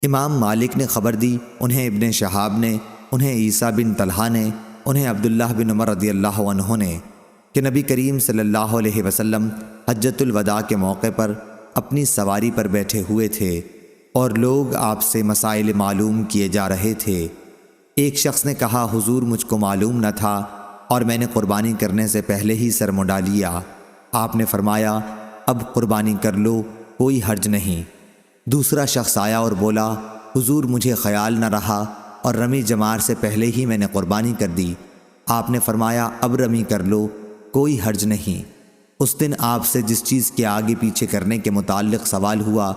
امام مالک نے خبر دی، انہیں ابن شہاب نے، انہیں عیسیٰ بن طلحہ نے، انہیں عبداللہ بن عمر رضی اللہ عنہ نے کہ نبی کریم صلی اللہ علیہ وسلم حجۃ الوداع کے موقع پر اپنی سواری پر بیٹھے ہوئے تھے اور لوگ آپ سے مسائل معلوم کیے جا رہے تھے۔ ایک شخص نے کہا، حضور مجھ کو معلوم نہ تھا اور میں نے قربانی کرنے سے پہلے ہی سر منڈا لیا۔ آپ نے فرمایا، اب قربانی کر لو، کوئی حرج نہیں۔ دوسرا شخص آیا اور بولا، حضور مجھے خیال نہ رہا اور رمی جمار سے پہلے ہی میں نے قربانی کر دی۔ آپ نے فرمایا، اب رمی کر لو، کوئی حرج نہیں۔ اس دن آپ سے جس چیز کے آگے پیچھے کرنے کے متعلق سوال ہوا،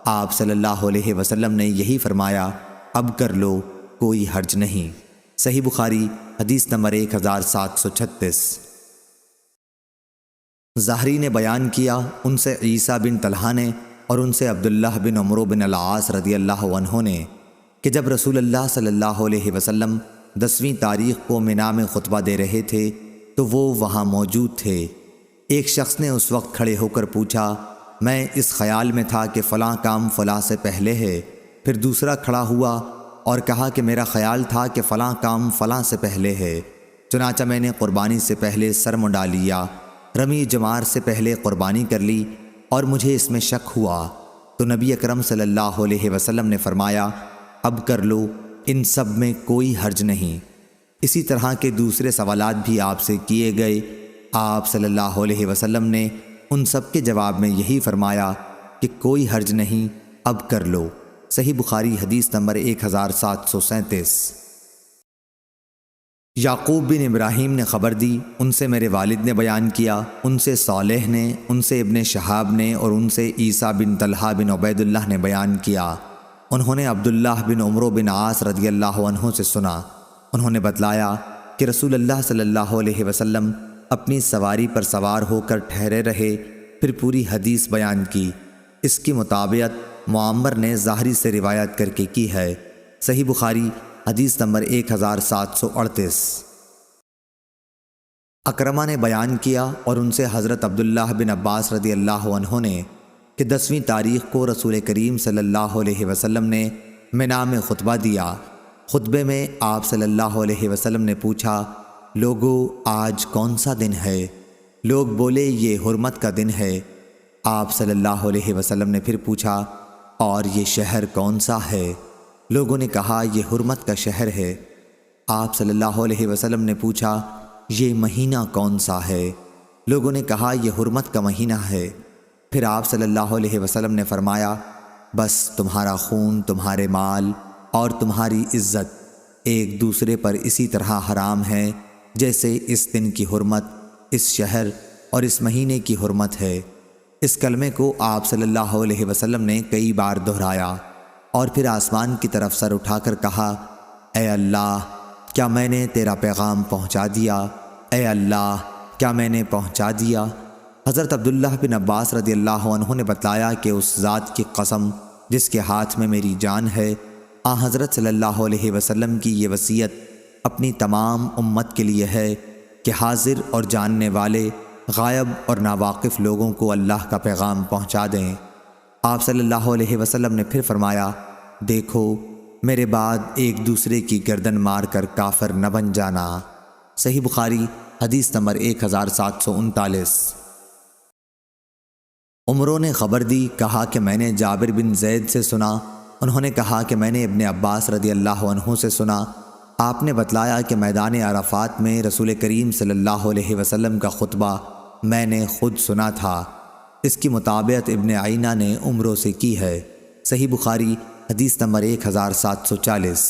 آپ صلی اللہ علیہ وسلم نے یہی فرمایا، اب کر لو، کوئی حرج نہیں۔ صحیح بخاری حدیث نمبر 1736۔ زہری نے بیان کیا، ان سے عیسیٰ بن طلحہ نے اور ان سے عبداللہ بن عمرو بن العاص رضی اللہ عنہ نے کہ جب رسول اللہ صلی اللہ علیہ وسلم 10ویں تاریخ کو منا میں خطبہ دے رہے تھے تو وہ وہاں موجود تھے۔ ایک شخص نے اس وقت کھڑے ہو کر پوچھا، میں اس خیال میں تھا کہ فلاں کام فلاں سے پہلے ہے۔ پھر دوسرا کھڑا ہوا اور کہا کہ میرا خیال تھا کہ فلاں کام فلاں سے پہلے ہے، چنانچہ میں نے قربانی سے پہلے سر منڈا لیا، رمی جمار سے پہلے قربانی کر لی اور مجھے اس میں شک ہوا تو نبی اکرم صلی اللہ علیہ وسلم نے فرمایا، اب کر لو، ان سب میں کوئی حرج نہیں۔ اسی طرح کے دوسرے سوالات بھی آپ سے کیے گئے، آپ صلی اللہ علیہ وسلم نے ان سب کے جواب میں یہی فرمایا کہ کوئی حرج نہیں، اب کر لو۔ صحیح بخاری حدیث نمبر 1737۔ یعقوب بن ابراہیم نے خبر دی، ان سے میرے والد نے بیان کیا، ان سے صالح نے، ان سے ابن شہاب نے اور ان سے عیسیٰ بن طلحہ بن عبید اللہ نے بیان کیا۔ انہوں نے عبداللہ بن عمرو بن عاص رضی اللہ عنہ سے سنا، انہوں نے بتلایا کہ رسول اللہ صلی اللہ علیہ وسلم اپنی سواری پر سوار ہو کر ٹھہرے رہے، پھر پوری حدیث بیان کی۔ اس کی مطابقت معمر نے ظاہری سے روایت کر کے کی ہے۔ صحیح بخاری حدیث نمبر 1738۔ اکرمہ نے بیان کیا اور ان سے حضرت عبداللہ بن عباس رضی اللہ عنہ نے کہ 10ویں تاریخ کو رسول کریم صلی اللہ علیہ وسلم نے منا میں خطبہ دیا۔ خطبے میں آپ صلی اللہ علیہ وسلم نے پوچھا، لوگو آج کون سا دن ہے؟ لوگ بولے، یہ حرمت کا دن ہے۔ آپ صلی اللہ علیہ وسلم نے پھر پوچھا، اور یہ شہر کون سا ہے؟ لوگوں نے کہا، یہ حرمت کا شہر ہے۔ آپ صلی اللہ علیہ وسلم نے پوچھا، یہ مہینہ کون سا ہے؟ لوگوں نے کہا، یہ حرمت کا مہینہ ہے۔ پھر آپ صلی اللہ علیہ وسلم نے فرمایا، بس تمہارا خون، تمہارے مال اور تمہاری عزت ایک دوسرے پر اسی طرح حرام ہے جیسے اس دن کی حرمت، اس شہر اور اس مہینے کی حرمت ہے۔ اس کلمے کو آپ صلی اللہ علیہ وسلم نے کئی بار دہرایا اور پھر آسمان کی طرف سر اٹھا کر کہا، اے اللہ، کیا میں نے تیرا پیغام پہنچا دیا؟ اے اللہ، کیا میں نے پہنچا دیا؟ حضرت عبداللہ بن عباس رضی اللہ عنہ نے بتلایا کہ اس ذات کی قسم جس کے ہاتھ میں میری جان ہے، حضرت صلی اللہ علیہ وسلم کی یہ وصیت اپنی تمام امت کے لیے ہے کہ حاضر اور جاننے والے، غائب اور ناواقف لوگوں کو اللہ کا پیغام پہنچا دیں۔ آپ صلی اللہ علیہ وسلم نے پھر فرمایا، دیکھو میرے بعد ایک دوسرے کی گردن مار کر کافر نہ بن جانا۔ صحیح بخاری حدیث نمبر 1739۔ عمروں نے خبر دی، کہا کہ میں نے جابر بن زید سے سنا، انہوں نے کہا کہ میں نے ابن عباس رضی اللہ عنہ سے سنا، آپ نے بتلایا کہ میدان عرفات میں رسول کریم صلی اللہ علیہ وسلم کا خطبہ میں نے خود سنا تھا۔ اس کی مطابقت ابن عینہ نے عمروں سے کی ہے۔ صحیح بخاری حدیث نمبر 1740۔